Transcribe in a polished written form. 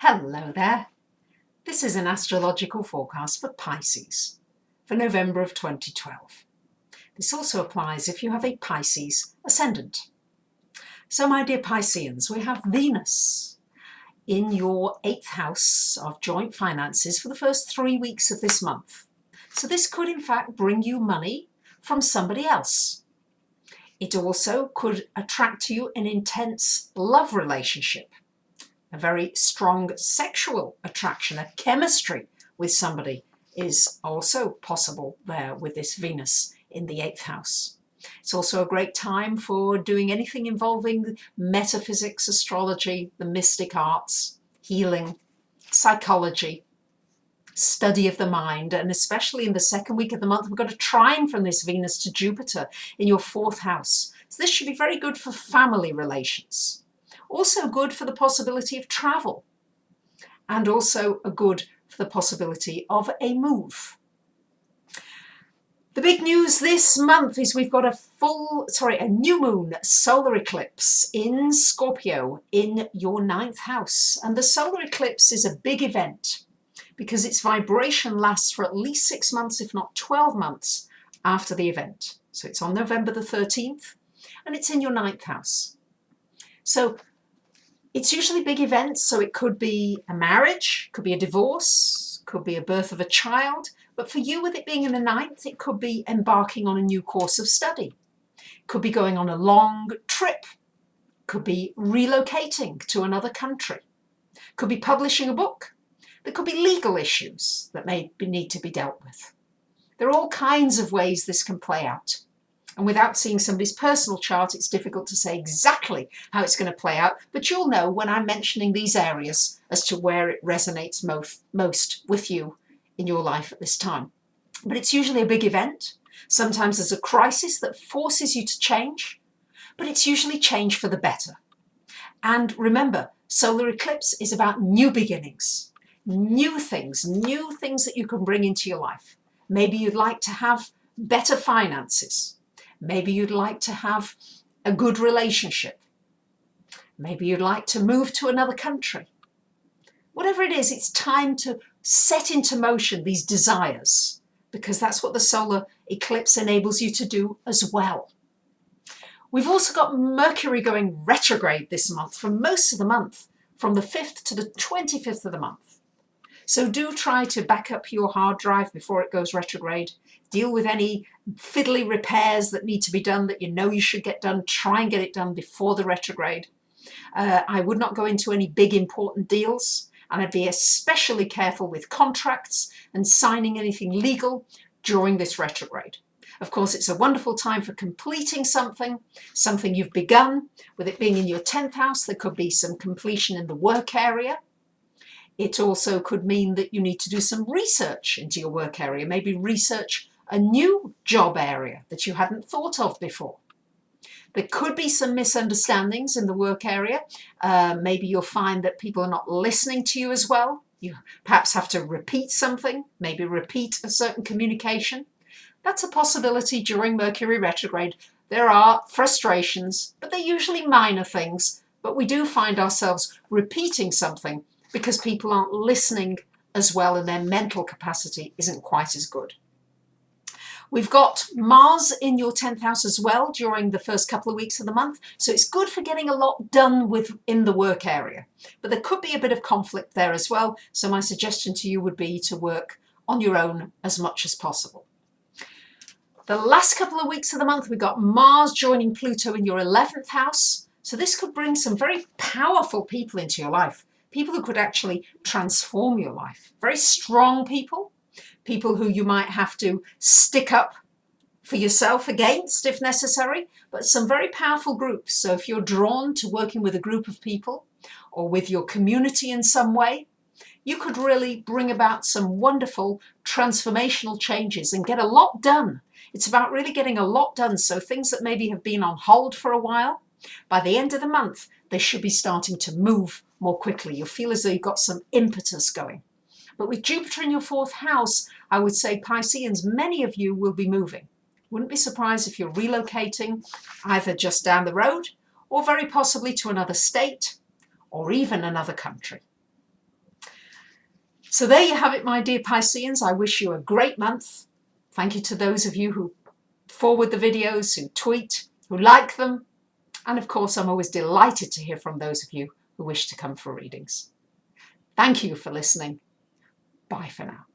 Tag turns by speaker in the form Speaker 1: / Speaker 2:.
Speaker 1: Hello there. This is an astrological forecast for Pisces for November of 2012. This also applies if you have a Pisces ascendant. So my dear Pisceans, we have Venus in your 8th house of joint finances for the first 3 weeks of this month. So this could in fact bring you money from somebody else. It also could attract to you an intense love relationship, a very strong sexual attraction, a chemistry with somebody is also possible there with this Venus in the 8th house. It's also a great time for doing anything involving metaphysics, astrology, the mystic arts, healing, psychology, study of the mind, and especially in the second week of the month, we've got a trine from this Venus to Jupiter in your 4th house. So this should be very good for family relations. Also good for the possibility of travel, and also a good for the possibility of a move. The big news this month is we've got a new moon solar eclipse in Scorpio in your 9th house. And the solar eclipse is a big event because its vibration lasts for at least 6 months, if not 12 months after the event. So it's on November the 13th and it's in your 9th house. So it's usually big events, so it could be a marriage, could be a divorce, could be a birth of a child. But for you, with it being in the 9th, it could be embarking on a new course of study. It could be going on a long trip. It could be relocating to another country. It could be publishing a book. There could be legal issues that may need to be dealt with. There are all kinds of ways this can play out. And without seeing somebody's personal chart, it's difficult to say exactly how it's going to play out. But you'll know when I'm mentioning these areas as to where it resonates most with you in your life at this time. But it's usually a big event. Sometimes there's a crisis that forces you to change, but it's usually change for the better. And remember, solar eclipse is about new beginnings, new things that you can bring into your life. Maybe you'd like to have better finances. Maybe you'd like to have a good relationship. Maybe you'd like to move to another country. Whatever it is, it's time to set into motion these desires, because that's what the solar eclipse enables you to do as well. We've also got Mercury going retrograde this month for most of the month, from the 5th to the 25th of the month. So do try to back up your hard drive before it goes retrograde. Deal with any fiddly repairs that need to be done that you know you should get done. Try and get it done before the retrograde. I would not go into any big important deals, and I'd be especially careful with contracts and signing anything legal during this retrograde. Of course, it's a wonderful time for completing something you've begun. With it being in your 10th house, there could be some completion in the work area. It also could mean that you need to do some research into your work area, maybe research a new job area that you hadn't thought of before. There could be some misunderstandings in the work area. Maybe you'll find that people are not listening to you as well. You perhaps have to repeat something, maybe repeat a certain communication. That's a possibility during Mercury retrograde. There are frustrations, but they're usually minor things. But we do find ourselves repeating something because people aren't listening as well and their mental capacity isn't quite as good. We've got Mars in your 10th house as well during the first couple of weeks of the month. So it's good for getting a lot done in the work area. But there could be a bit of conflict there as well. So my suggestion to you would be to work on your own as much as possible. The last couple of weeks of the month, we've got Mars joining Pluto in your 11th house. So this could bring some very powerful people into your life. People who could actually transform your life. Very strong people. People who you might have to stick up for yourself against if necessary, but some very powerful groups. So if you're drawn to working with a group of people or with your community in some way, you could really bring about some wonderful transformational changes and get a lot done. It's about really getting a lot done. So things that maybe have been on hold for a while, by the end of the month, they should be starting to move more quickly. You'll feel as though you've got some impetus going. But with Jupiter in your 4th house, I would say Pisceans, many of you will be moving. Wouldn't be surprised if you're relocating either just down the road or very possibly to another state or even another country. So there you have it, my dear Pisceans. I wish you a great month. Thank you to those of you who forward the videos, who tweet, who like them. And of course, I'm always delighted to hear from those of you who wish to come for readings. Thank you for listening. Bye for now.